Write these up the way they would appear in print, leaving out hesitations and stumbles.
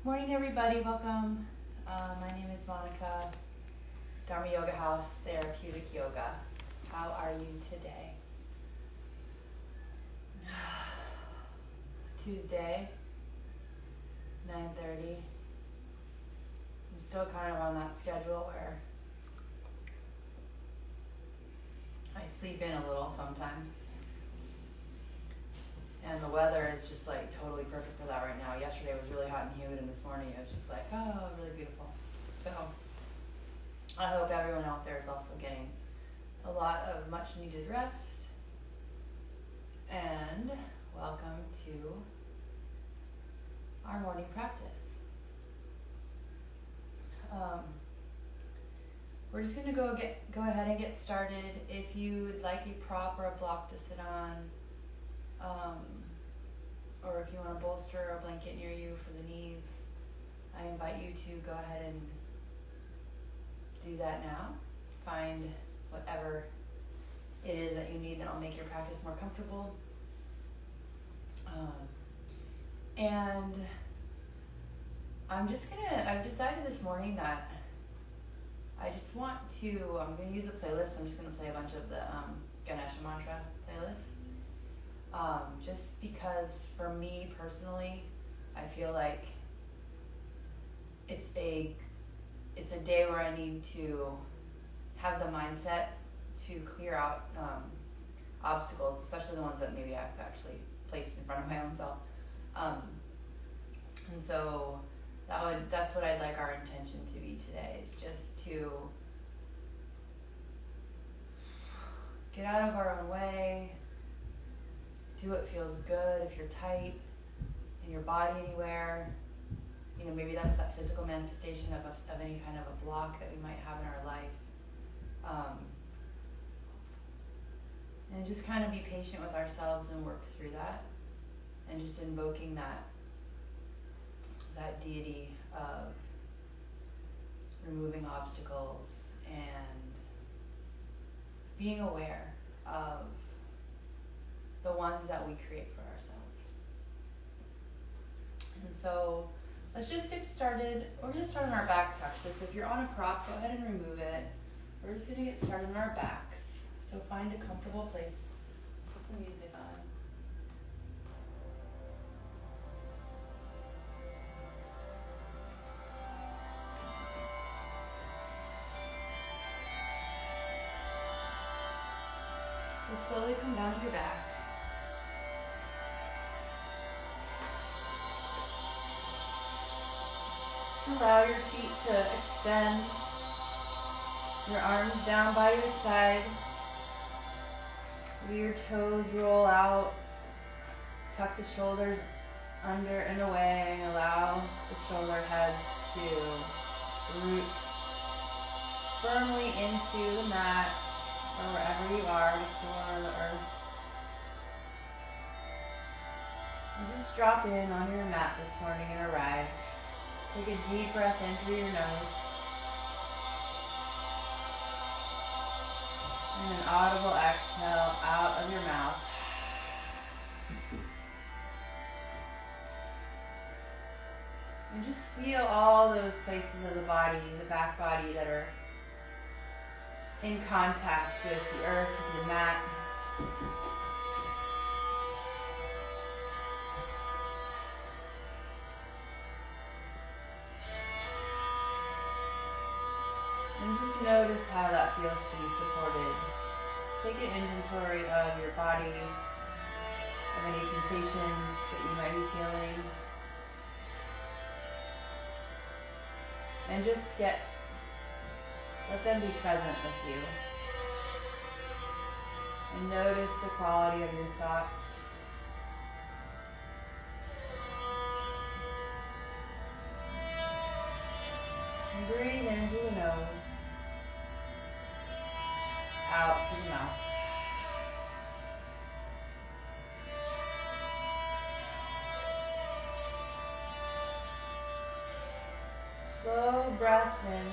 Morning, everybody. Welcome. My name is Monica, Dharma Yoga House, Therapeutic Yoga. How are you today? It's Tuesday, 9:30. I'm still kind of on that schedule where I sleep in a little sometimes. And the weather is just like totally perfect for that right now. Yesterday was really hot and humid, and this morning it was just like, oh, really beautiful. So I hope everyone out there is also getting a lot of much needed rest. And welcome to our morning practice. We're just gonna go ahead and get started. If you'd like a prop or a block to sit on, or if you want a bolster or a blanket near you for the knees, I invite you to go ahead and do that now. Find whatever it is that you need that'll make your practice more comfortable. And I've decided this morning that I just want to, I'm going to use a playlist. I'm just going to play a bunch of the Ganesha Mantra playlist. Just because for me personally, I feel like it's a day where I need to have the mindset to clear out obstacles, especially the ones that maybe I've actually placed in front of my own self. And so that's what I'd like our intention to be today, is just to get out of our own way, do what feels good. If you're tight in your body anywhere, maybe that's that physical manifestation of any kind of a block that we might have in our life. And just kind of be patient with ourselves and work through that, and just invoking that deity of removing obstacles and being aware of the ones that we create for ourselves. And so let's just get started. We're going to start on our backs, actually. So if you're on a prop, go ahead and remove it. We're just going to get started on our backs. So find a comfortable place. Put the music on. So slowly come down to your back. Just allow your feet to extend. Your arms down by your side. Maybe your toes roll out. Tuck the shoulders under and away. Allow the shoulder heads to root firmly into the mat or wherever you are, the floor or the earth. And just drop in on your mat this morning and arrive. Take a deep breath in through your nose. And an audible exhale out of your mouth. And just feel all those places of the body, the back body, that are in contact with the earth, with your mat. And just notice how that feels to be supported. Take an inventory of your body, of any sensations that you might be feeling. And just let them be present with you. And notice the quality of your thoughts. And breathe in through the nose, out through the mouth. Slow breaths in,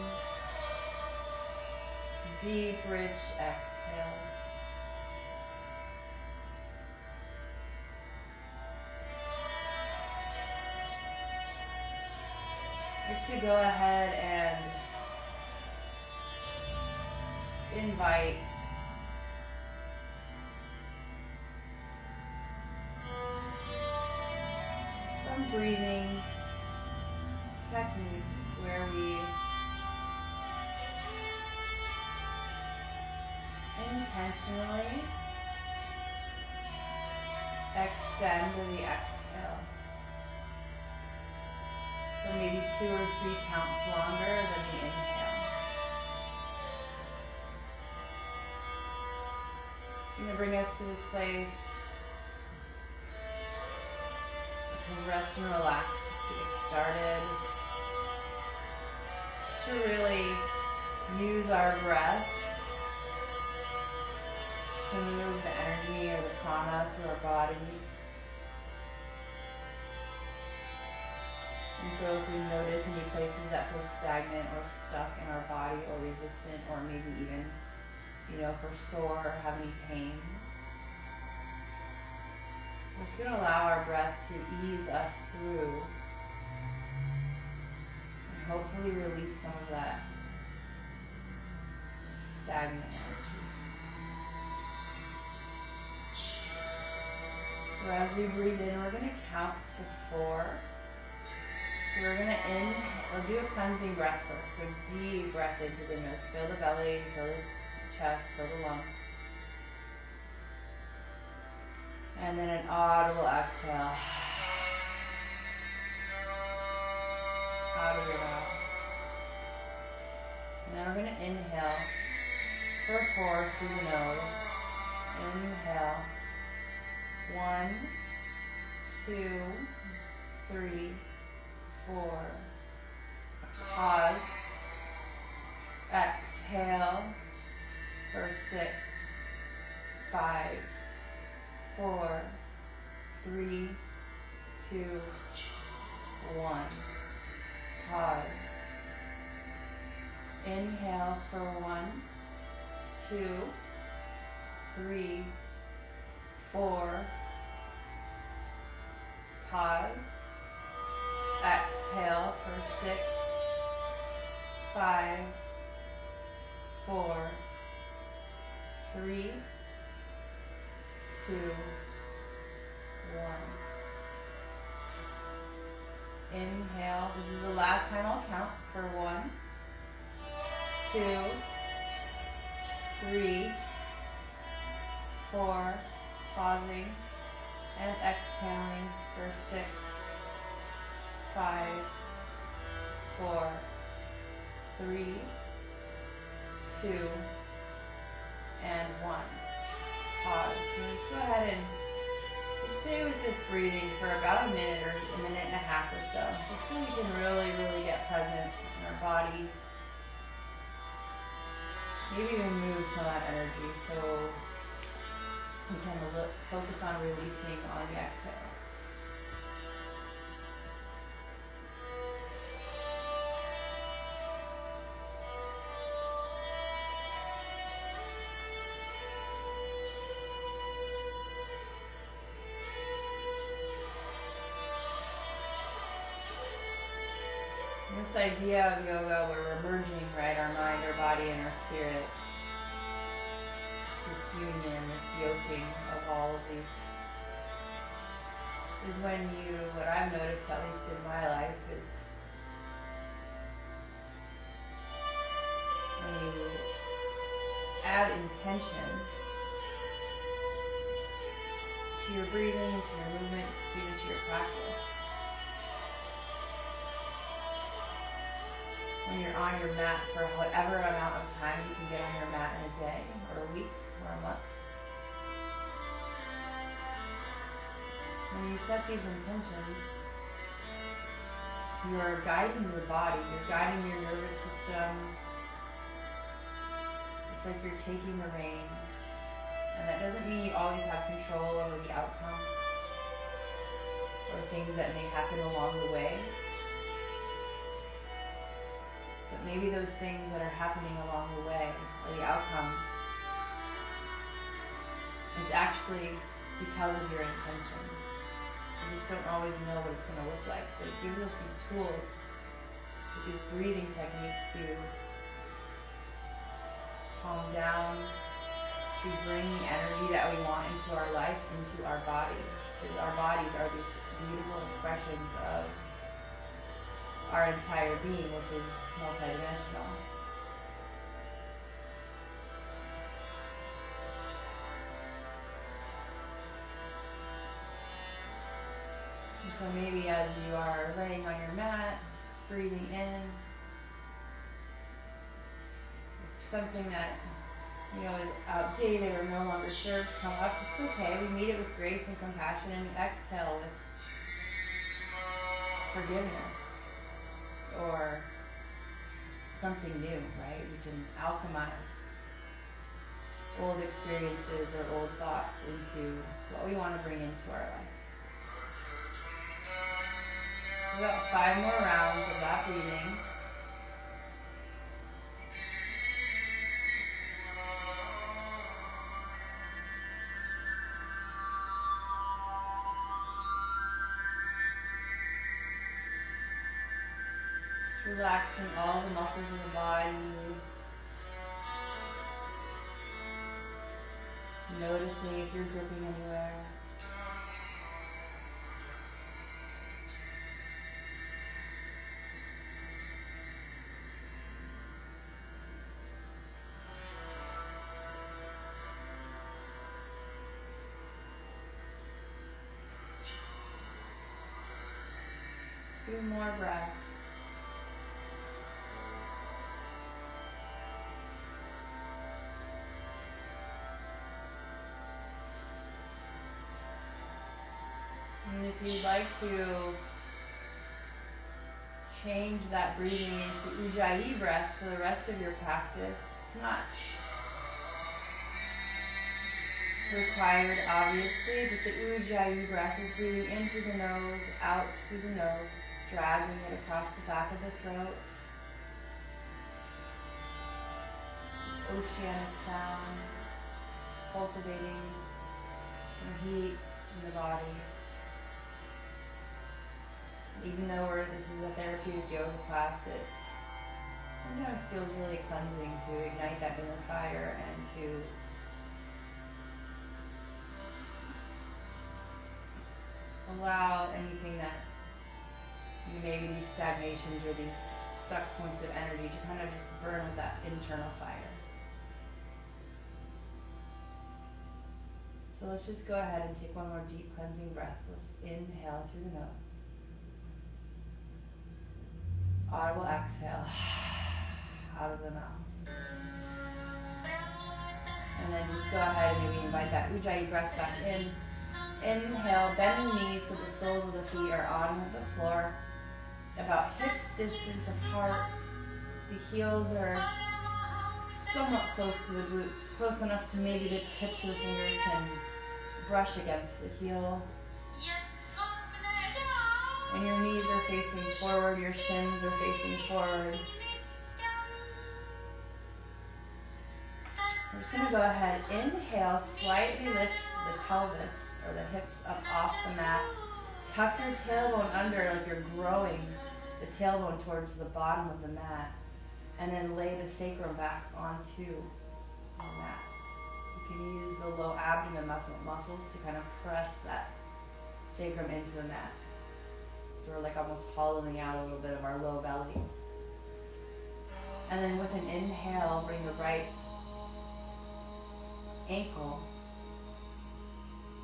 deep, rich exhales. I'd like to go ahead and just invite some breathing techniques where we intentionally extend the exhale for maybe 2 or 3 counts longer than the inhale. It's going to bring us to this place to rest and relax, just to get started, just to really use our breath to move the energy or the prana through our body. And so if we notice any places that feel stagnant or stuck in our body or resistant, or maybe even, if we're sore or have any pain, we're just going to allow our breath to ease us through and hopefully release some of that stagnant energy. So as we breathe in, we're going to count to 4. So we're going to we'll do a cleansing breath first. So deep breath into the nose. Fill the belly, fill the chest, fill the lungs. And then an audible exhale. Out of your mouth. And then we're going to inhale for 4 through the nose. Inhale. 1, 2, 3, 4. Pause. Exhale for 6, 5, 4, 3, 2, 1. Pause. Inhale for 1, 2, 3, 4. Pause. Exhale for 6, 5, 4, 3, 2, 1. Inhale. This is the last time I'll count for 1, 2, 3, 4. Pausing and exhaling for 6, 5, 4, 3, 2, and 1. Pause. And just go ahead and just stay with this breathing for about a minute or a minute and a half or so, just so we can really get present in our bodies. Maybe even move some of that energy so we can focus on releasing on the exhales. This idea of yoga where we're merging, right, our mind, our body, and our spirit. This union, this yoking of all of these is when what I've noticed, at least in my life, is when you add intention to your breathing, to your movements, even to your practice. When you're on your mat for whatever amount of time you can get on your mat in a day, or a week, or a month. When you set these intentions, you are guiding your body, you're guiding your nervous system. It's like you're taking the reins. And that doesn't mean you always have control over the outcome or things that may happen along the way. But maybe those things that are happening along the way, or the outcome, is actually because of your intention. We just don't always know what it's going to look like, but it gives us these tools with these breathing techniques to calm down, to bring the energy that we want into our life, into our body. Because our bodies are these beautiful expressions of our entire being, which is multidimensional. And so maybe as you are laying on your mat, breathing in, something that is outdated or no longer serves come up, it's okay. We meet it with grace and compassion, and exhale with forgiveness or something new, right? We can alchemize old experiences or old thoughts into what we want to bring into our life. We've got 5 more rounds of that breathing. Relaxing all the muscles in the body. Noticing if you're gripping anywhere. Two more breaths. And if you'd like to change that breathing into Ujjayi breath for the rest of your practice, it's not required, obviously, but the Ujjayi breath is breathing in through the nose, out through the nose, dragging it across the back of the throat. This oceanic sound is cultivating some heat in the body. Even though this is a therapeutic yoga class, it sometimes feels really cleansing to ignite that inner fire and to allow anything that maybe these stagnations or these stuck points of energy to kind of just burn with that internal fire. So let's just go ahead and take one more deep cleansing breath. Let's inhale through the nose. Audible exhale out of the mouth. And then just go ahead and maybe invite that Ujjayi breath back in. Inhale, bend the knees so the soles of the feet are on the floor, about hips distance apart. The heels are somewhat close to the glutes, close enough to maybe the tips of the fingers can brush against the heel. And your knees are facing forward, your shins are facing forward. I'm just going to go ahead, inhale, slightly lift the pelvis or the hips up off the mat. Tuck your tailbone under like you're growing the tailbone towards the bottom of the mat. And then lay the sacrum back onto the mat. You can use the low abdomen muscles to kind of press that sacrum into the mat. So we're like almost hollowing out a little bit of our low belly. And then with an inhale, bring the right ankle.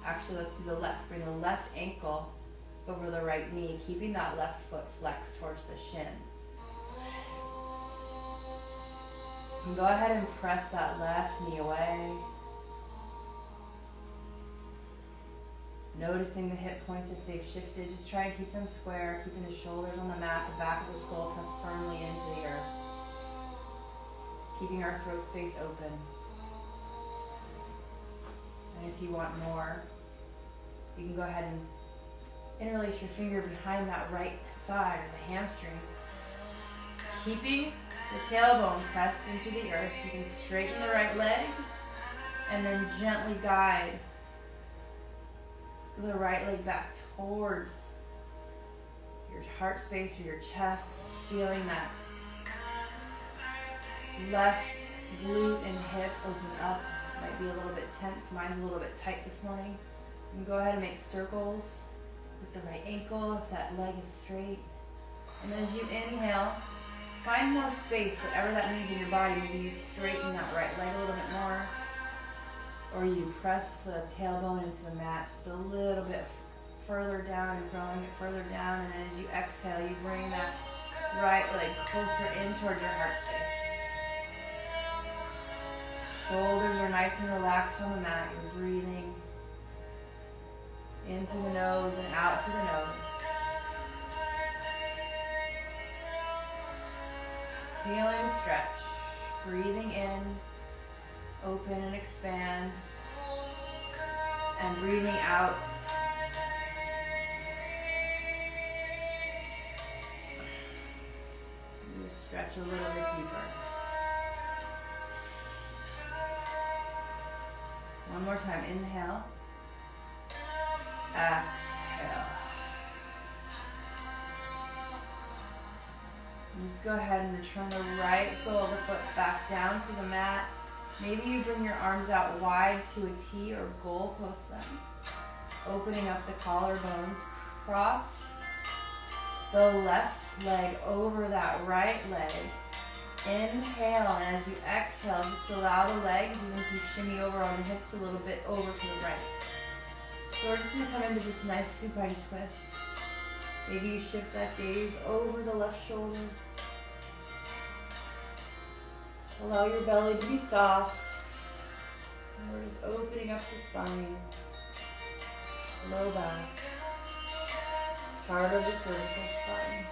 Actually, let's do the left. Bring the left ankle over the right knee, keeping that left foot flexed towards the shin. And go ahead and press that left knee away. Noticing the hip points if they've shifted. Just try and keep them square, keeping the shoulders on the mat, the back of the skull pressed firmly into the earth. Keeping our throat space open. And if you want more, you can go ahead and interlace your finger behind that right thigh or the hamstring. Keeping the tailbone pressed into the earth, you can straighten the right leg and then gently guide the right leg back towards your heart space or your chest. feeling that left glute and hip open up. Might be a little bit tense. Mine's a little bit tight this morning. You can go ahead and make circles with the right ankle if that leg is straight. And as you inhale, find more space, whatever that means in your body. Maybe you straighten that right leg a little bit more, or you press the tailbone into the mat just a little bit further down and growing it further down. And then as you exhale, you bring that right leg closer in toward your heart space. Shoulders are nice and relaxed on the mat. You're breathing in through the nose and out through the nose. Feeling stretch. Breathing in, open and expand. And breathing out. You stretch a little bit deeper. One more time. Inhale. Exhale. And just go ahead and return the right sole of the foot back down to the mat. Maybe you bring your arms out wide to a T or goalpost them. Opening up the collarbones. Cross the left leg over that right leg. Inhale, and as you exhale, just allow the legs, even if you shimmy over on the hips a little bit, over to the right. So we're just going to come into this nice supine twist. Maybe you shift that gaze over the left shoulder. Allow your belly to be soft. And we're just opening up the spine, low back, part of the cervical spine.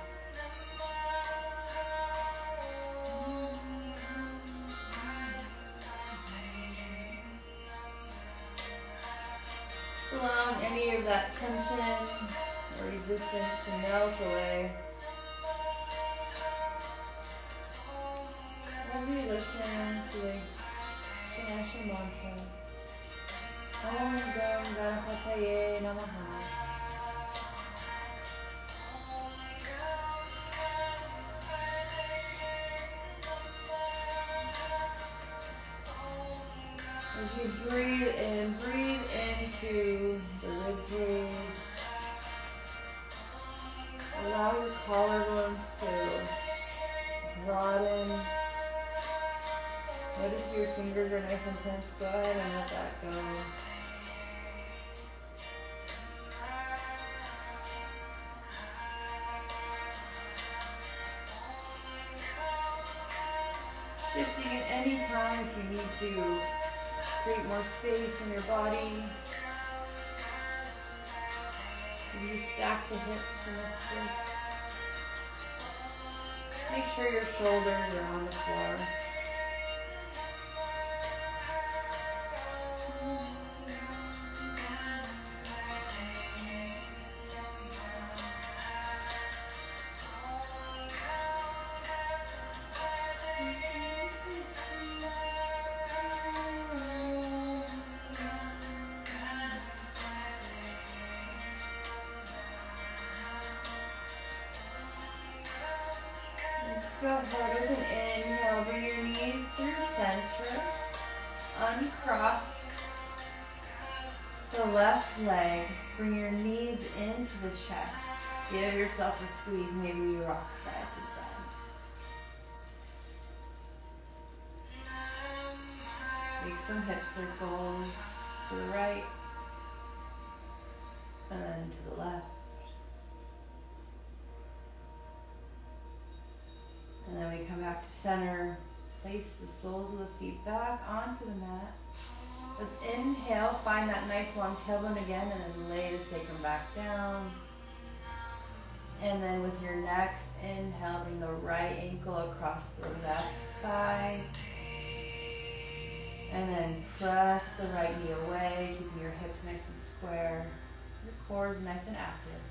Just allowing any of that tension or resistance to melt away. As we listen to the Ganesha mantra, Om Gam Ganapataye Namaha. As you breathe in, breathe into the ribcage. Allow your collarbones to broaden. Notice your fingers are nice and tense. Go ahead and let that go. Shifting at any time if you need to create more space in your body. You stack the hips in this twist. Make sure your shoulders are on the floor. Go ahead with an inhale, bring your knees through center, uncross the left leg, bring your knees into the chest, give yourself a squeeze, maybe you rock side to side. Make some hip circles to the right, and then to the left. And then we come back to center. Place the soles of the feet back onto the mat. Let's inhale, find that nice long tailbone again, and then lay the sacrum back down. And then with your next inhale, bring the right ankle across the left thigh. And then press the right knee away, keeping your hips nice and square. Your core is nice and active.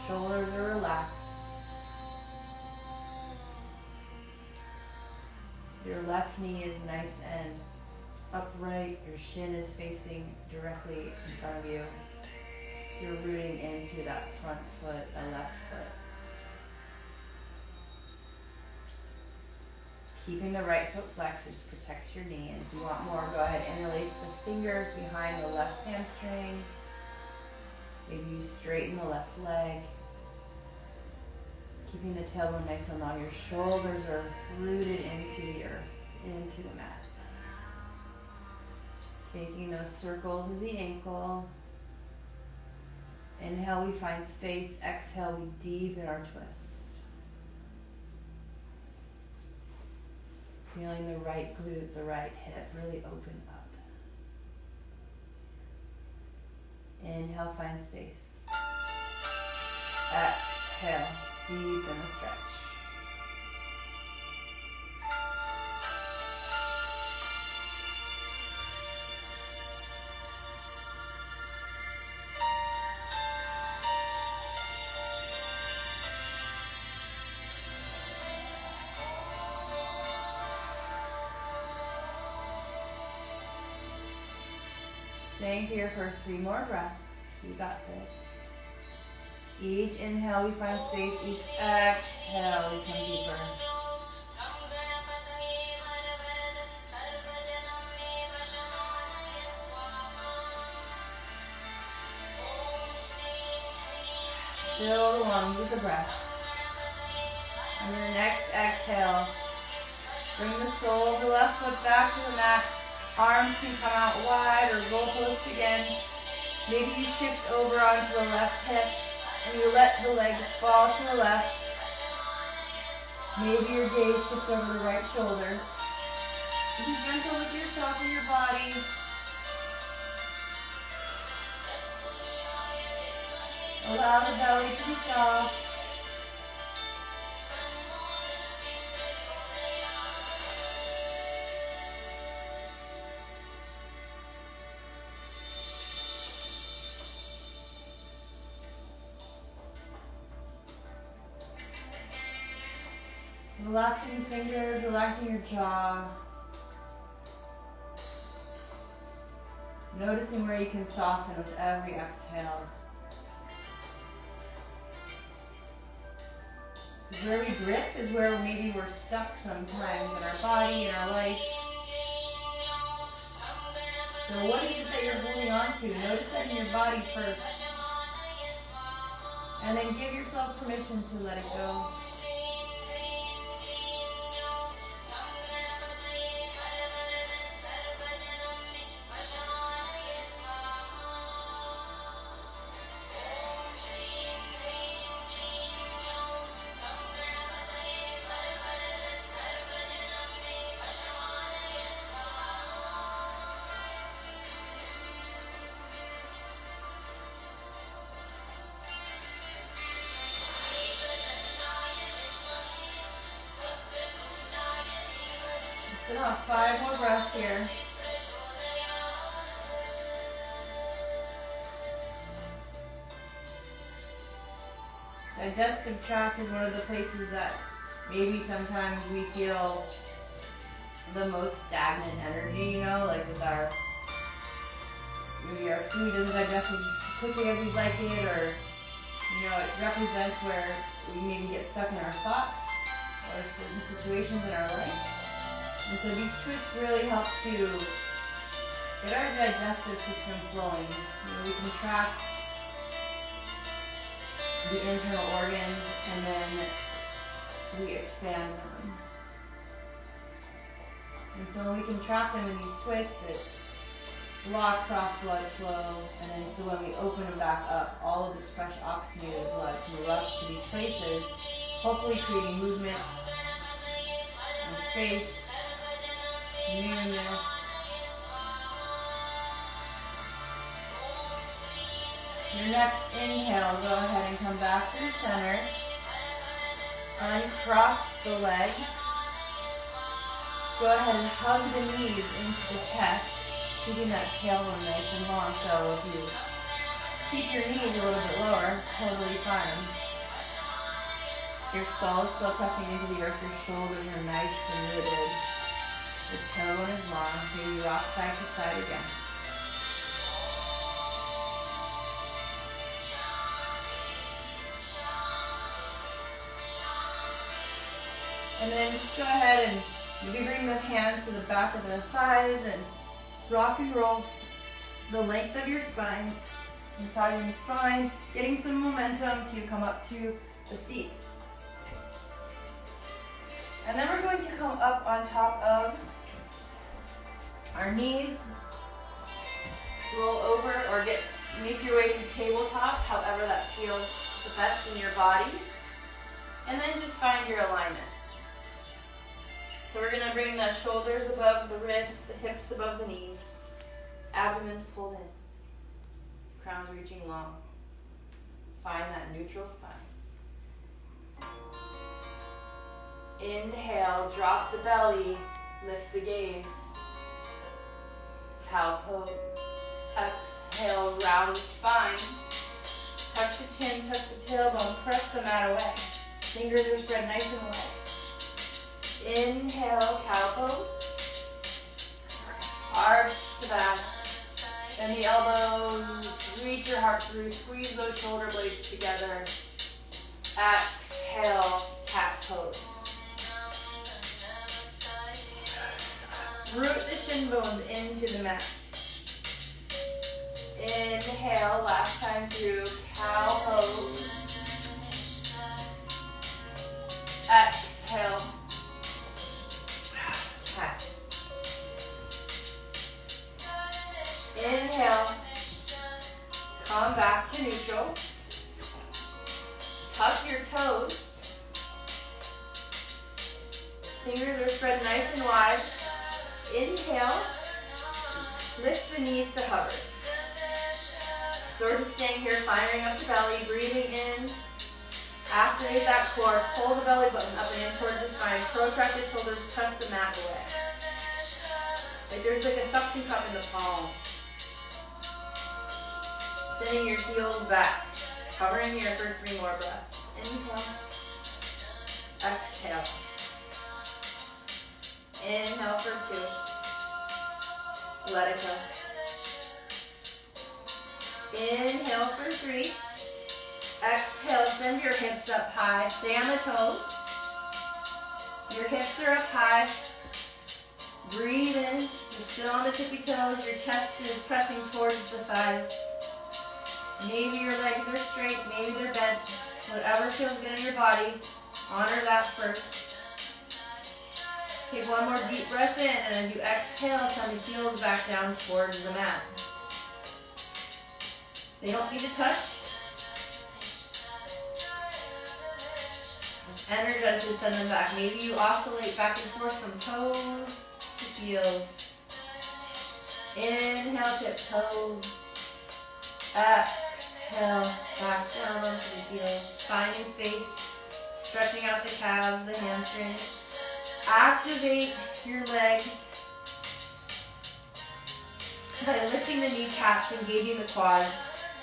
Shoulders are relaxed. Your left knee is nice and upright. Your shin is facing directly in front of you. You're rooting into that front foot, the left foot. Keeping the right foot flexed, just protects your knee. And if you want more, go ahead and interlace the fingers behind the left hamstring. Maybe you straighten the left leg. Keeping the tailbone nice and long. Your shoulders are rooted into the earth, into the mat. Taking those circles of the ankle. Inhale, we find space. Exhale, we deepen our twist. Feeling the right glute, the right hip really open up. Inhale, find space. Exhale, deepen the stretch. Staying here for 3 more breaths. You got this. Each inhale, we find space. Each exhale, we come deeper. Fill the lungs with the breath. On your next exhale, bring the sole of the left foot back to the mat. Arms can come out wide or goalpost again. Maybe you shift over onto the left hip and you let the legs fall to the left. Maybe your gaze shifts over the right shoulder. Be gentle with yourself and your body. Allow the belly to be soft. Relaxing fingers, relaxing your jaw. Noticing where you can soften with every exhale. Where we grip is where maybe we're stuck sometimes in our body, in our life. So what is it that you're holding on to? Notice that in your body first. And then give yourself permission to let it go. Still have 5 more breaths here. Digestive tract is one of the places that maybe sometimes we feel the most stagnant energy, you know, like with maybe our food doesn't digest as quickly as we'd like it, or, you know, it represents where we maybe get stuck in our thoughts or certain situations in our life. And so these twists really help to get our digestive system flowing. You know, we contract the internal organs and then we expand them. And so when we contract them in these twists, it blocks off blood flow, and then so when we open them back up, all of this fresh oxygenated blood can rush to these places, hopefully creating movement and space. Newness. Your next inhale, go ahead and come back to the center. Uncross the legs. Go ahead and hug the knees into the chest, keeping that tailbone nice and long. So if you keep your knees a little bit lower, totally fine. Your skull is still pressing into the earth. Your shoulders are nice and rooted. This tailbone is long. Maybe rock side to side again. And then just go ahead and Maybe bring the hands to the back of the thighs and rock and roll the length of your spine, massaging the spine, getting some momentum to come up to the seat. And then we're going to come up on top of our knees, roll over or make your way to tabletop, however that feels the best in your body. And then just find your alignment. So we're gonna bring the shoulders above the wrists, the hips above the knees, abdomen's pulled in, crown's reaching long. Find that neutral spine. Inhale, drop the belly, lift the gaze. Cow pose. Exhale, round the spine. Tuck the chin, tuck the tailbone, press the mat away. Fingers are spread nice and wide. Inhale, cow pose. Arch the back. Bend the elbows, reach your heart through, squeeze those shoulder blades together. Exhale, cat pose. Root the shin bones into the mat. Inhale, last time through, cow pose. Exhale, cat. Inhale, come back to neutral. Tuck your toes. Fingers are spread nice and wide. Inhale, lift the knees to hover. So we're just staying here, firing up the belly, breathing in. Activate that core, pull the belly button up and in towards the spine. Protract the shoulders, press the mat away. Like there's like a suction cup in the palm. Sending your heels back. Hovering here for 3 more breaths. Inhale. Exhale. Inhale for 2. Let it go. Inhale for 3. Exhale, send your hips up high. Stay on the toes. Your hips are up high. Breathe in. You're still on the tippy toes. Your chest is pressing towards the thighs. Maybe your legs are straight, maybe they're bent. Whatever feels good in your body, honor that first. Take one more deep breath in, and as you exhale, send the heels back down towards the mat. They don't need to touch. Just energetically send them back. Maybe you oscillate back and forth from toes to heels. Inhale, tip toes. Exhale, back down onto the heels. Finding space, stretching out the calves, the hamstrings. Activate your legs by lifting the kneecaps, engaging the quads,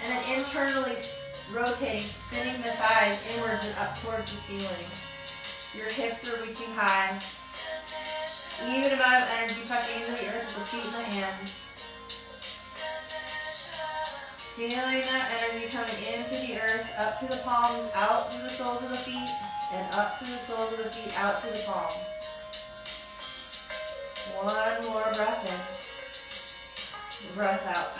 and then internally rotating, spinning the thighs inwards and up towards the ceiling. Your hips are reaching high. Even amount of energy pressing into the earth with the feet and the hands. Feeling that energy coming into the earth, up to the palms, out through the soles of the feet, and up through the soles of the feet, out to the palms. One more breath in. Breath out.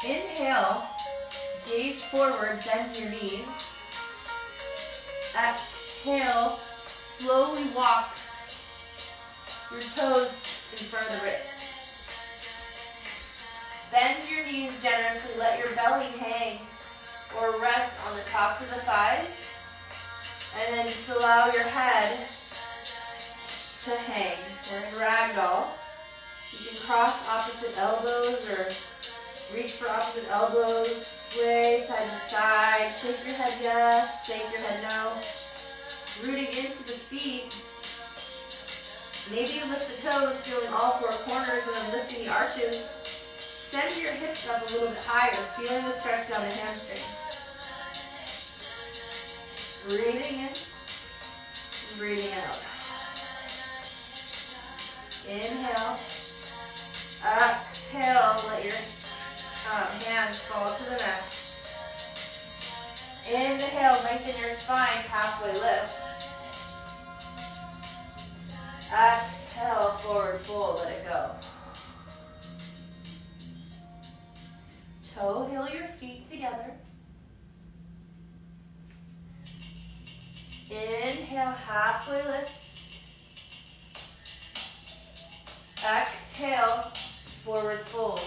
Inhale, gaze forward, bend your knees. Exhale, slowly walk your toes in front of the wrists. Bend your knees generously, let your belly hang or rest on the tops of the thighs. And then just allow your head to hang. We're in ragdoll. You can cross opposite elbows or reach for opposite elbows. Sway side to side. Shake your head yes, shake your head no. Rooting into the feet. Maybe you lift the toes, feeling all 4 corners and then lifting the arches. Send your hips up a little bit higher, feeling the stretch down the hamstrings. Breathing in, breathing out. Inhale. Exhale, let your hands fall to the mat. Inhale, lengthen your spine, halfway lift. Exhale, forward fold, let it go. Toe heel your feet together. Inhale, halfway lift. Exhale, forward fold.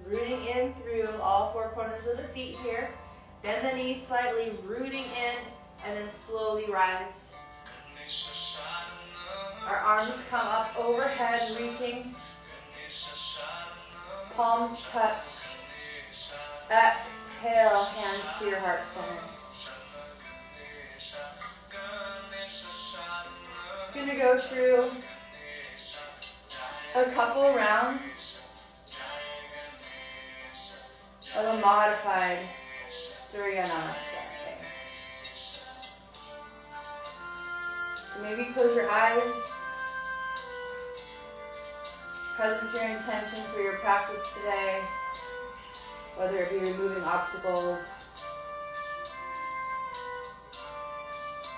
Rooting in through all four corners of the feet here. Bend the knees slightly, rooting in, and then slowly rise. Our arms come up overhead, reaching. Palms touch. Exhale, hands to your heart center. Just going to go through a couple rounds of a modified Surya Namaskar. So maybe close your eyes. Presence your intention for your practice today, whether it be removing obstacles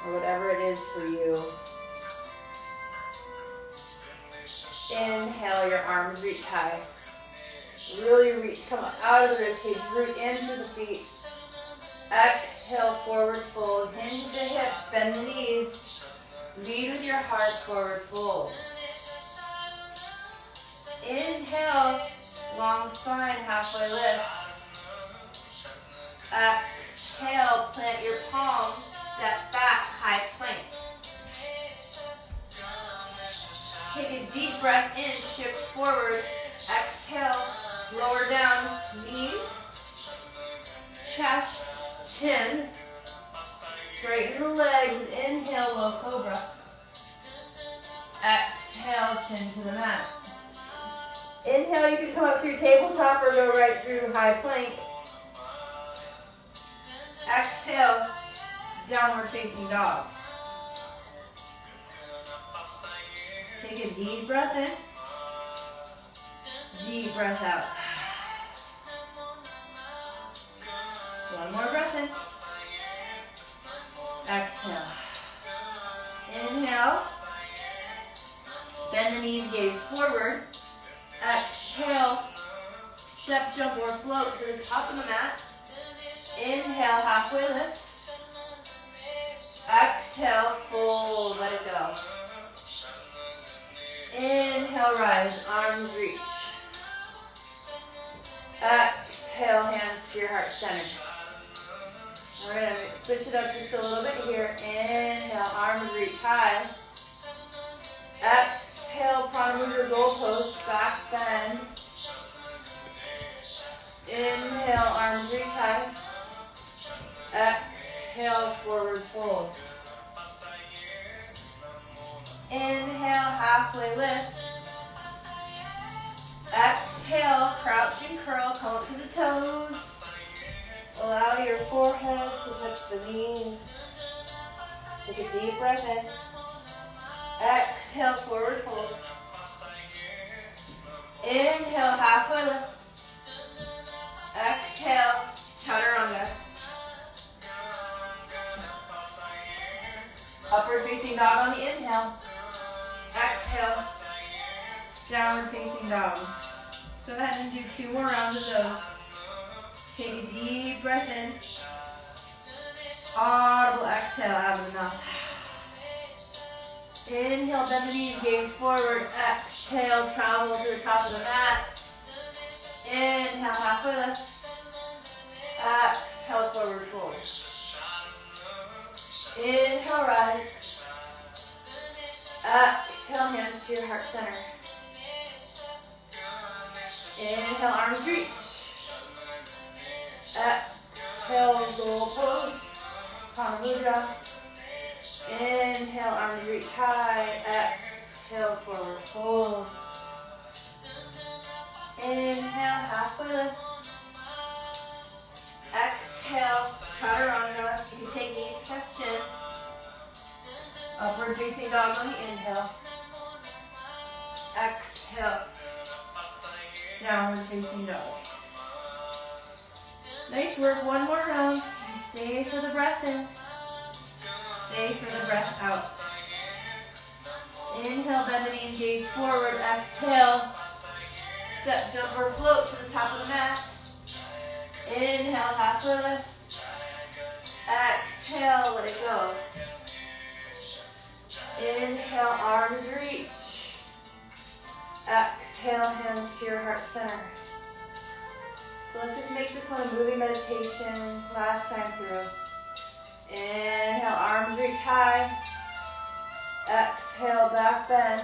or whatever it is for you. Inhale, your arms reach high. Really reach, come up out of the ribcage, root into the feet. Exhale, forward fold, hinge the hips, bend the knees. Lead with your heart, forward fold. Inhale, long spine, halfway lift. Exhale, plant your palms, step back, high plank. Take a deep breath in, shift forward. Exhale, lower down, knees, chest, chin. Straighten the legs, inhale, low cobra. Exhale, chin to the mat. Inhale, you can come up through tabletop or go right through high plank. Exhale, downward facing dog. Take a deep breath in. Deep breath out. One more breath in. Exhale. Inhale. Bend the knees, gaze forward. Exhale. Step, jump, or float to the top of the mat. Inhale, halfway lift. Exhale, fold, let it go. Inhale, rise, arms reach. Exhale, hands to your heart center. All right, I'm going to switch it up just a little bit here. Inhale, arms reach high. Exhale, prana move your goalpost, back bend. Inhale, arms reach high. Exhale, forward fold. Inhale, halfway lift. Exhale, crouch and curl, come up to the toes. Allow your forehead to touch the knees. Take a deep breath in. Exhale, forward fold. Inhale, halfway lift. Exhale, chaturanga. Upward facing dog on the inhale. Exhale, downward facing dog. Let's go ahead and do 2 more rounds of those. Take a deep breath in. Audible exhale, out of the mouth. Inhale, bend the knees, gaze forward. Exhale, travel to the top of the mat. Inhale, halfway lift. Exhale, forward fold. Inhale, rise. Exhale, hands to your heart center. Inhale, arms reach. Exhale, goal pose. Prana mudra. Inhale, arms reach high. Exhale, forward fold. Inhale, halfway lift. Exhale, chaturanga. You can take knees, chest, chin. Upward facing dog on the inhale. Exhale, downward facing dog. Nice work, 1 more round. Stay for the breath in. Stay for the breath out. Inhale, bend the knees, gaze forward. Exhale, step, jump, or float to the top of the mat. Inhale, halfway lift. Exhale, let it go. Inhale, arms reach. Exhale, hands to your heart center. So let's just make this one a moving meditation last time through. Inhale, arms reach high. Exhale, back bend.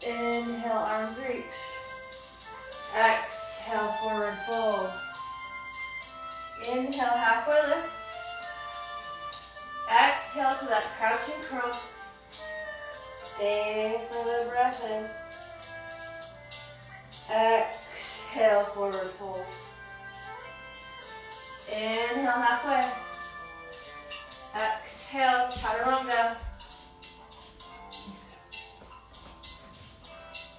Inhale, arms reach. Exhale, forward fold. Inhale, halfway lift. Exhale to that crouching curl. Stay for the breath in. Exhale, forward fold. Inhale, halfway. Exhale, chaturanga.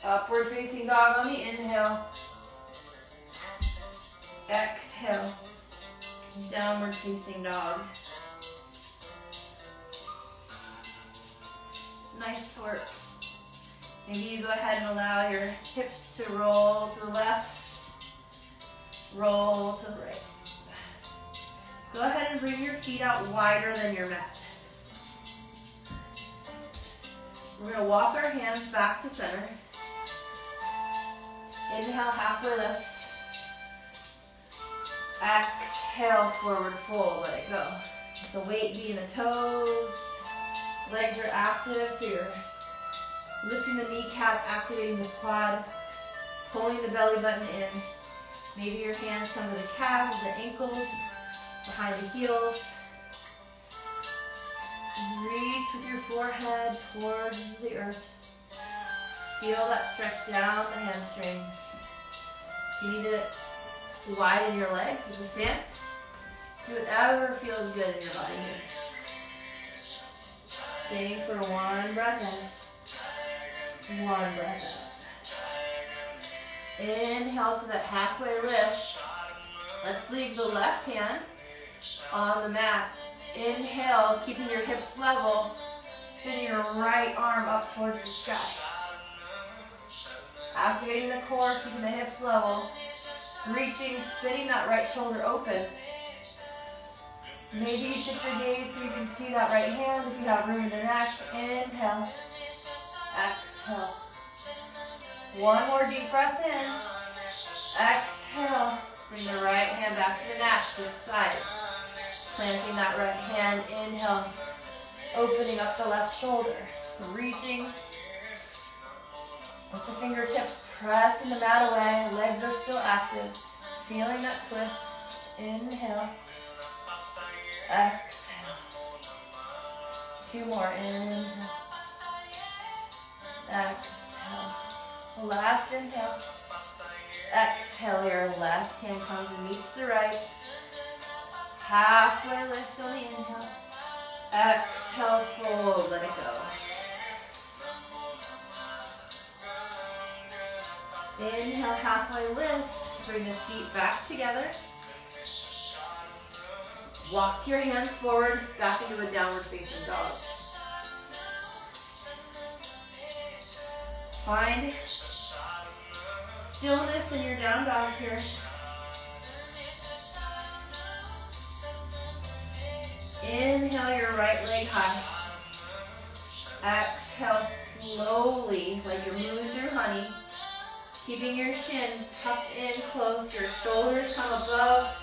Upward facing dog on the inhale. Exhale, downward facing dog. Nice work. Maybe you go ahead and allow your hips to roll to the left, roll to the right. Go ahead and bring your feet out wider than your mat. We're going to walk our hands back to center. Inhale, halfway lift. Exhale, forward fold, let it go. The weight be in the toes. Legs are active, so you're lifting the kneecap, activating the quad, pulling the belly button in. Maybe your hands come to the calves, the ankles, behind the heels. Reach with your forehead towards the earth. Feel that stretch down the hamstrings. If you need to widen your legs as a stance, do whatever feels good in your body here. Staying for one breath in, one breath out. Inhale to that halfway lift. Let's leave the left hand on the mat. Inhale, keeping your hips level, spinning your right arm up towards the sky. Activating the core, keeping the hips level. Reaching, spinning that right shoulder open. Maybe you shift your gaze so you can see that right hand if you have room in the neck. Inhale. Exhale. One more deep breath in. Exhale. Bring the right hand back to the mat, switch sides. Planting that right hand. Inhale. Opening up the left shoulder. Reaching. With the fingertips pressing the mat away. Legs are still active. Feeling that twist. Inhale. Exhale. Two more. Inhale. Exhale. Last inhale. Exhale. Your left hand comes and meets the right. Halfway lift on the inhale. Exhale, fold. Let it go. Inhale, halfway lift. Bring the feet back together. Walk your hands forward, back into a downward facing dog. Find stillness in your down dog here. Inhale your right leg high. Exhale slowly, like you're moving through honey. Keeping your shin tucked in close, your shoulders come above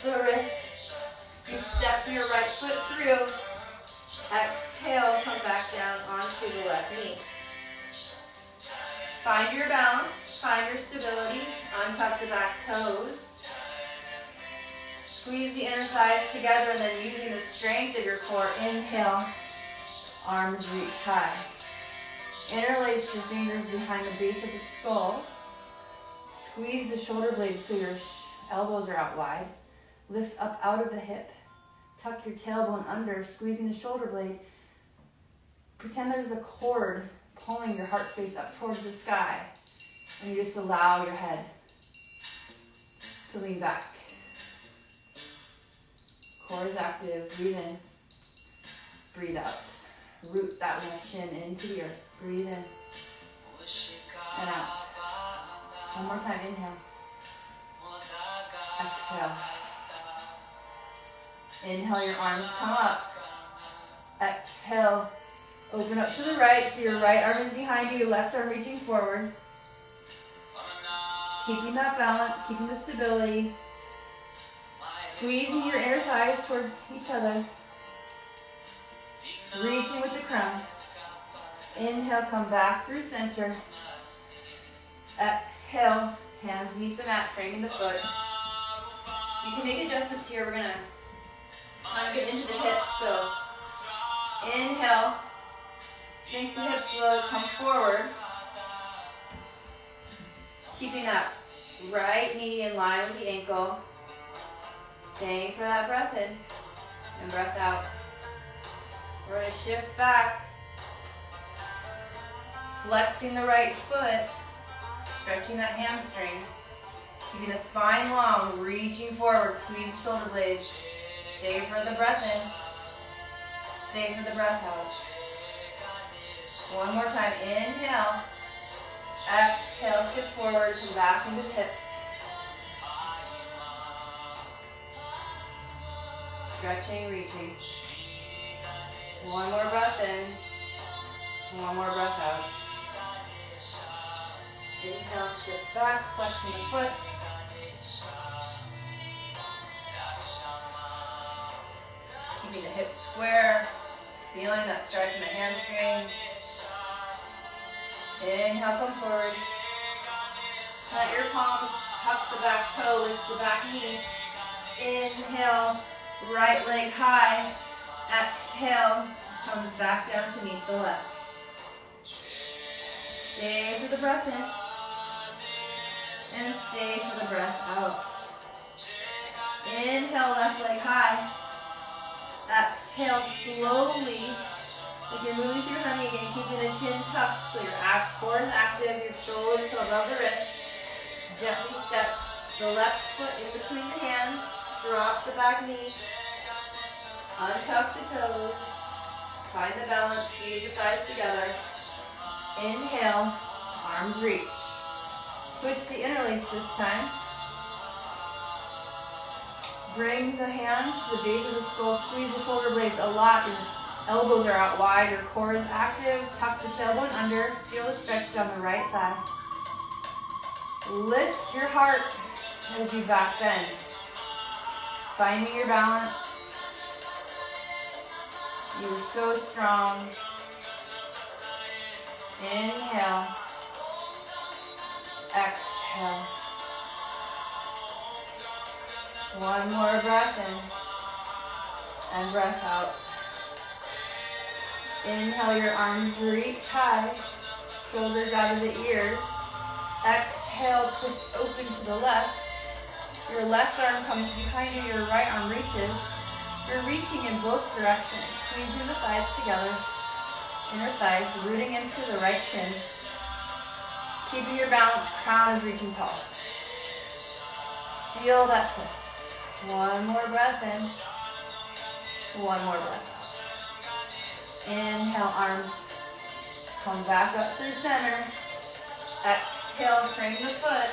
the wrists. You step your right foot through. Exhale, come back down onto the left knee. Find your balance, find your stability. Untuck the back toes. Squeeze the inner thighs together and then using the strength of your core, inhale, arms reach high. Interlace your fingers behind the base of the skull. Squeeze the shoulder blades so your elbows are out wide. Lift up out of the hip. Tuck your tailbone under, squeezing the shoulder blade. Pretend there's a cord pulling your heart space up towards the sky. And you just allow your head to lean back. Core is active. Breathe in. Breathe out. Root that left shin into the earth. Breathe in. And out. One more time. Inhale. Exhale. Inhale, your arms come up. Exhale. Open up to the right, so your right arm is behind you, your left arm reaching forward. Keeping that balance, keeping the stability. Squeezing your inner thighs towards each other. Reaching with the crown. Inhale, come back through center. Exhale, hands beneath the mat, framing the foot. You can make adjustments here. We're going to kind of get into the hips. So inhale, sink the hips low, come forward. Keeping that right knee in line with the ankle. Staying for that breath in and breath out. We're going to shift back. Flexing the right foot. Stretching that hamstring. Keeping the spine long, reaching forward. Squeeze the shoulder blades. Stay for the breath in. Stay for the breath out. One more time. Inhale. Exhale, shift forward, come back into the hips. Stretching, reaching. One more breath in. One more breath out. Inhale, shift back, flexing the foot. Keeping the hips square. Feeling that stretch in the hamstring. Inhale, come forward. Plant your palms, tuck the back toe, lift the back knee. Inhale, right leg high. Exhale, comes back down to meet the left. Stay for the breath in. And stay for the breath out. Inhale, left leg high. Exhale, slowly. Like you're moving through honey again, keeping the chin tucked so your core is active, your shoulders come above the wrists. Gently step the left foot in between the hands, drop the back knee, untuck the toes, find the balance, squeeze the thighs together. Inhale, arms reach. Switch to interlace this time. Bring the hands to the base of the skull, squeeze the shoulder blades a lot. Your elbows are out wide, your core is active. Tuck the tailbone under, feel the stretch down the right thigh. Lift your heart as you back bend. Finding your balance. You're so strong. Inhale. Exhale. One more breath in and breath out. Inhale, your arms reach high, shoulders out of the ears. Exhale, twist open to the left. Your left arm comes behind you, your right arm reaches. You're reaching in both directions, squeezing the thighs together. Inner thighs, rooting into the right shin. Keeping your balance, crown is reaching tall. Feel that twist. One more breath in. One more breath out. Inhale, arms come back up through center. Exhale, frame the foot.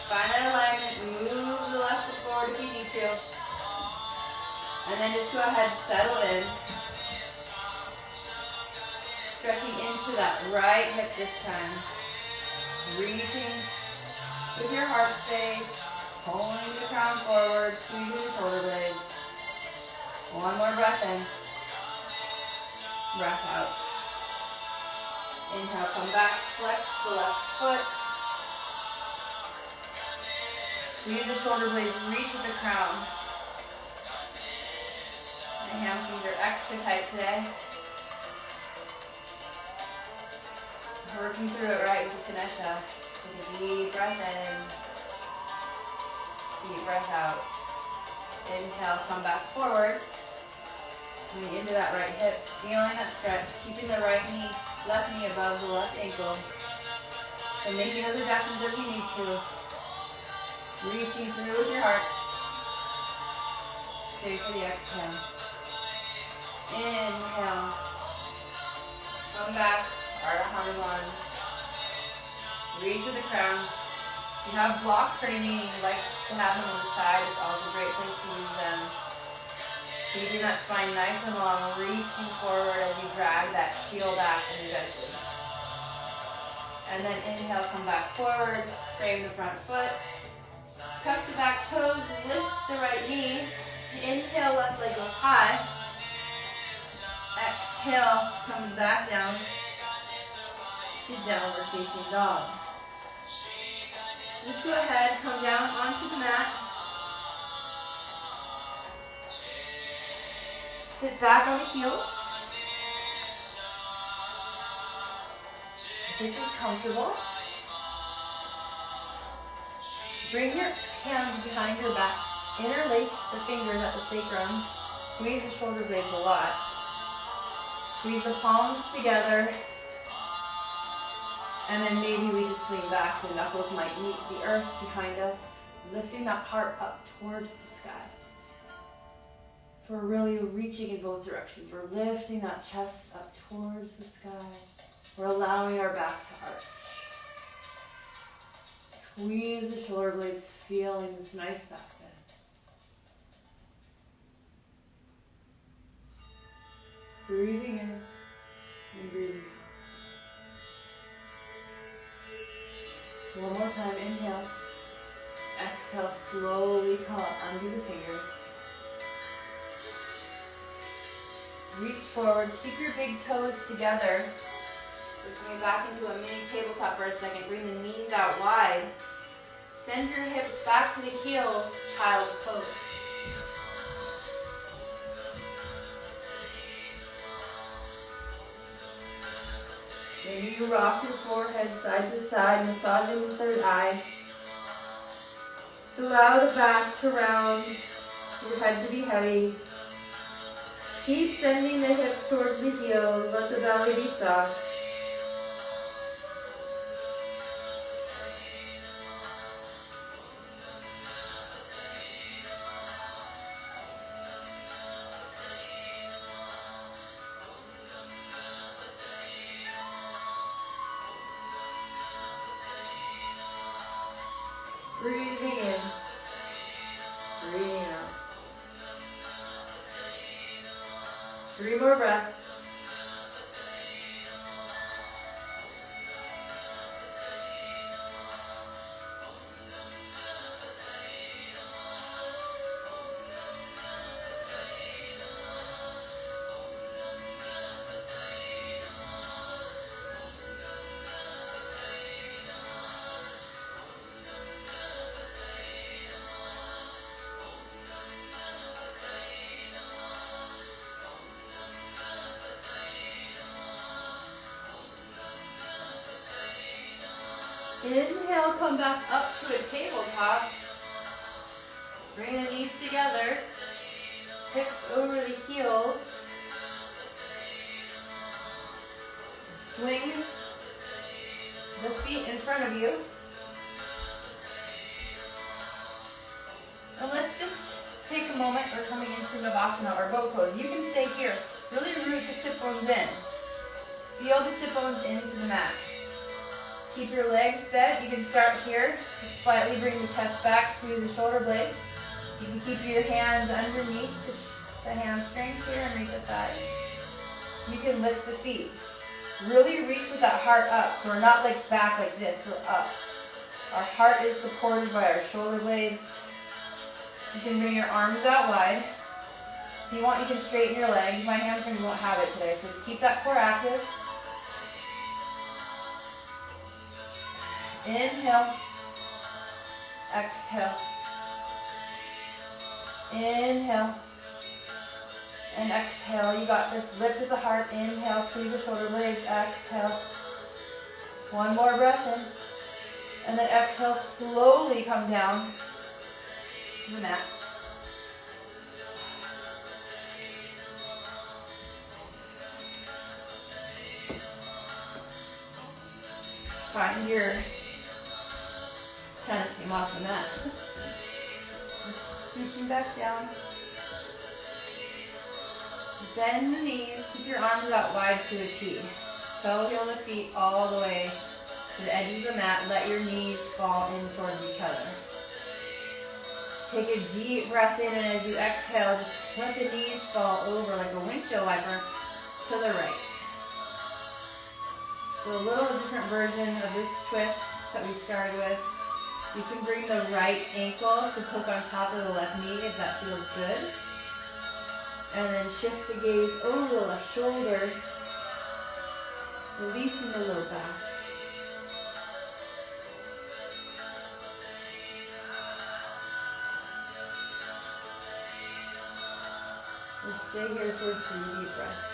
Find that alignment. Move the left foot forward if you need to. And then just go ahead, settle in. Stretching into that right hip this time. Reaching with your heart space. Pulling the crown forward, squeezing the shoulder blades. One more breath in. Breath out. Inhale, come back, flex the left foot. Squeeze the shoulder blades, reach with the crown. My hamstrings are extra tight today. Working through it right with Ganesha. Take a deep breath in. Deep breath out. Inhale, come back forward. Moving into that right hip, feeling that stretch, keeping the right knee, left knee above the left ankle. And making those adjustments if you need to. Reaching through with your heart. Stay for the exhale. Inhale. Come back. Ardha Hanuman. Reach to the crown. If you have blocks or anything you'd like to have them on the side, it's always a great place to use them. Keeping that spine nice and long, reaching forward as you drag that heel back and eventually. And then inhale, come back forward, frame the front foot. Tuck the back toes, lift the right knee. Inhale, left leg goes high. Exhale, comes back down to downward facing dog. Just go ahead, come down onto the mat. Sit back on the heels. If this is comfortable, bring your hands behind your back. Interlace the fingers at the sacrum. Squeeze the shoulder blades a lot. Squeeze the palms together. And then maybe we just lean back. The knuckles might meet the earth behind us, lifting that heart up towards the sky. So we're really reaching in both directions. We're lifting that chest up towards the sky. We're allowing our back to arch. Squeeze the shoulder blades, feeling this nice back bend. Breathing in and breathing out. One more time, inhale. Exhale, slowly come up, undo the fingers. Reach forward, keep your big toes together. We're coming back into a mini tabletop for a second. Bring the knees out wide. Send your hips back to the heels, child's pose. Maybe you rock your forehead side to side, massaging the third eye. Just allow the back to round, your head to be heavy. Keep sending the hips towards the heels, let the belly be soft. Breathing in, breathing out. 3 more breaths. Inhale, come back up to a tabletop. Bring the knees together. Hips over the heels. Swing the feet in front of you. And let's just take a moment. We're coming into Navasana or boat pose. You can stay here. Really root the sit bones in. Feel the sit bones into the mat. Keep your legs bent. You can start here. Just slightly bring the chest back, squeeze the shoulder blades. You can keep your hands underneath the hamstrings here and reach the thighs. You can lift the feet. Really reach with that heart up. So we're not like back like this, we're up. Our heart is supported by our shoulder blades. You can bring your arms out wide. If you want, you can straighten your legs. My hamstrings won't have it today, so just keep that core active. Inhale, exhale, inhale, and exhale. You got this. Lift with the heart. Inhale, squeeze the shoulder blades. Exhale. One more breath in. And then exhale, slowly come down to the mat. Find your kind of came off the mat. Just scooching back down. Bend the knees, keep your arms out wide to a T. Toe heel the feet all the way to the edge of the mat. Let your knees fall in towards each other. Take a deep breath in, and as you exhale, just let the knees fall over like a windshield wiper to the right. So a little different version of this twist that we started with. You can bring the right ankle to poke on top of the left knee if that feels good. And then shift the gaze over the left shoulder, releasing the low back. Let's stay here for 3 deep breaths.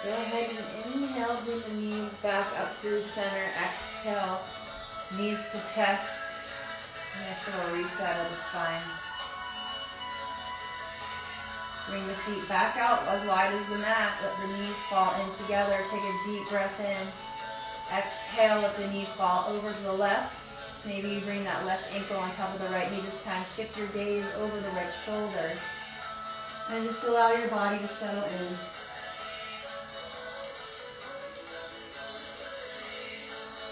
Go ahead and inhale, bring the knees back up through center. Exhale, knees to chest. Initial reset of the spine. Bring the feet back out as wide as the mat. Let the knees fall in together. Take a deep breath in. Exhale, let the knees fall over to the left. Maybe you bring that left ankle on top of the right knee this time. Shift your gaze over the right shoulder. And just allow your body to settle in.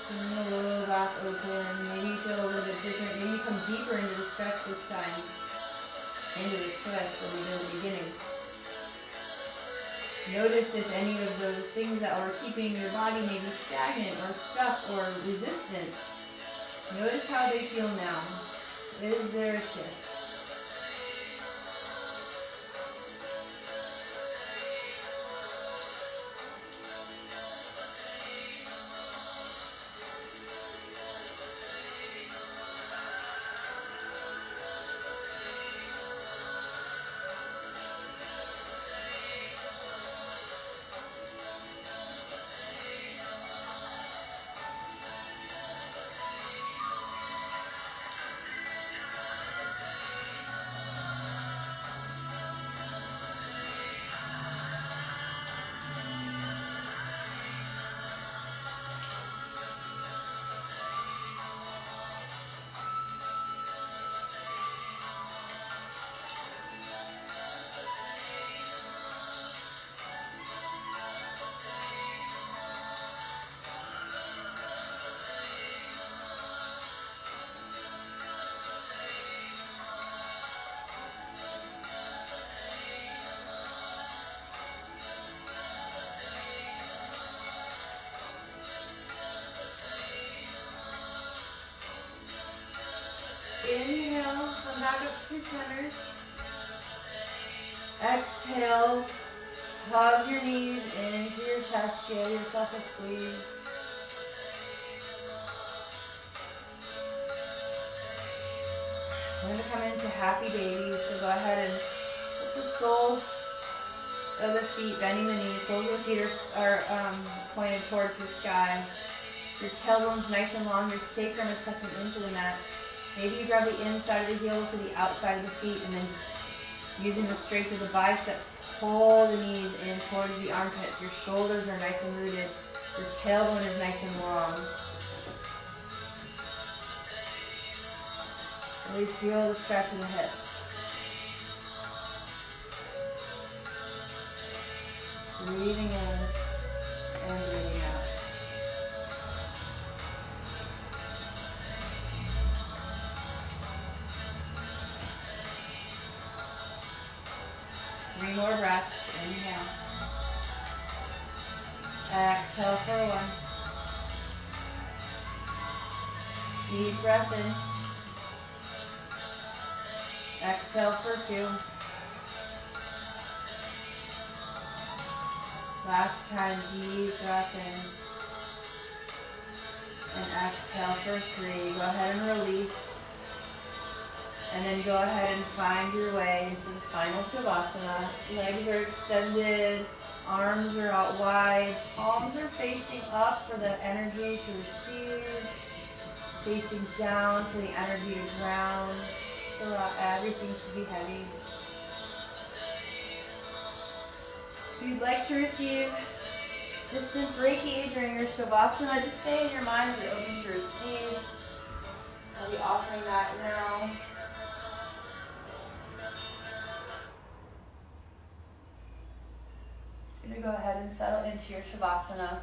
Bring the lower back open. Maybe you feel a little bit different. Maybe you come deeper into the stretch this time. Into this twist than we did at the beginning. Notice if any of those things that are keeping your body maybe stagnant or stuck or resistant. Notice how they feel now. Is there a shift? Inhale, come back up to center. Exhale, hug your knees into your chest, give yourself a squeeze. We're going to come into happy baby, so go ahead and put the soles of the feet, bending the knees, soles of the feet are pointed towards the sky. Your tailbone's nice and long, your sacrum is pressing into the mat. Maybe you grab the inside of the heels to the outside of the feet and then just using the strength of the biceps, pull the knees in towards the armpits. Your shoulders are nice and rooted. Your tailbone is nice and long. Really feel the stretch in the hips. Breathing in and breathing out. Three more breaths. Inhale. Exhale for one. Deep breath in. Exhale for 2. Last time, deep breath in. And exhale for 3. Go ahead and release. And then go ahead and find your way into the final Shavasana. Legs are extended. Arms are out wide. Palms are facing up for the energy to receive. Facing down for the energy to ground. Just allow everything to be heavy. If you'd like to receive distance Reiki during your Shavasana, just say in your mind that you're open to receive. I'll be offering that now. Just going to go ahead and settle into your Shavasana.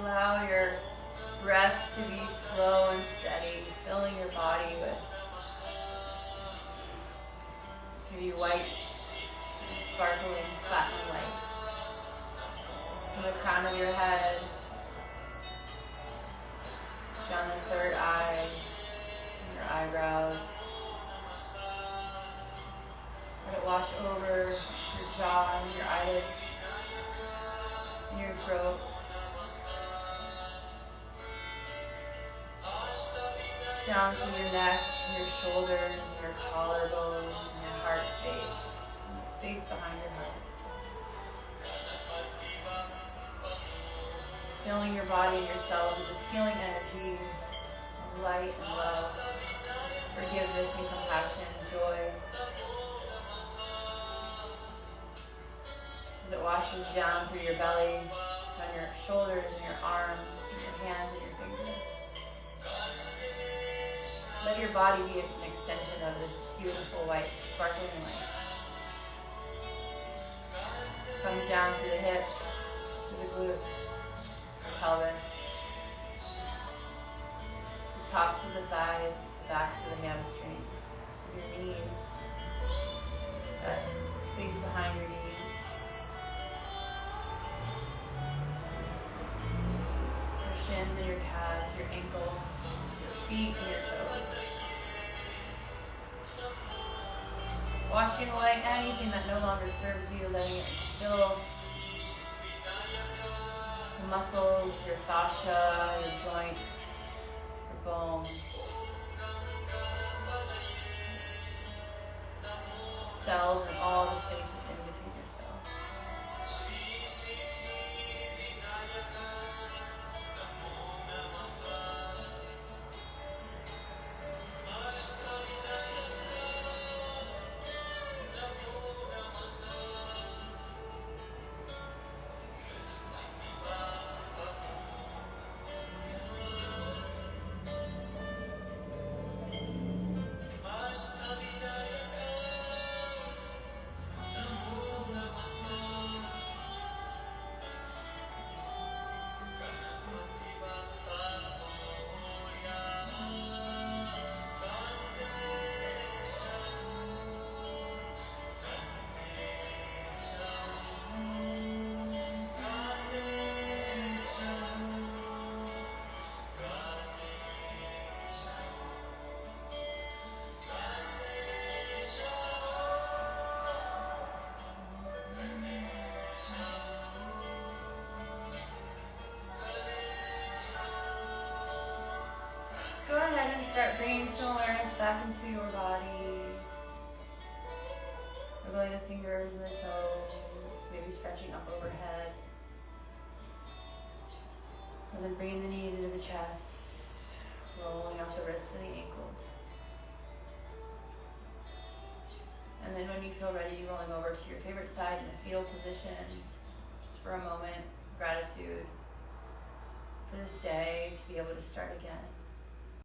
Allow your breath to be slow and steady, filling your body with maybe white and sparkling platinum light. From the crown of your head, down the third eye, and your eyebrows. Let it wash over your jaw and your eyelids and your throat. Down from your neck, your shoulders, and your collarbones, and your heart space, and the space behind your heart. Filling your body and your cells with this healing energy of light and love, forgiveness and compassion and joy. As it washes down through your belly, down your shoulders and your arms, and your hands and your fingers. Let your body be an extension of this beautiful white sparkling light. Comes down through the hips, through the glutes, the pelvis, the tops of the thighs, the backs of the hamstrings, your knees, that space behind your knees, your shins and your calves, your ankles, your feet and your toes. Washing away anything that no longer serves you, letting it fill your muscles, your fascia, your joints, your bones, cells, and all the spaces in between your cells. Go ahead and start bringing some awareness back into your body. Wiggling the fingers and the toes, maybe stretching up overhead. And then bringing the knees into the chest, rolling out the wrists and the ankles. And then when you feel ready, rolling over to your favorite side in the fetal position, just for a moment, gratitude for this day to be able to start again.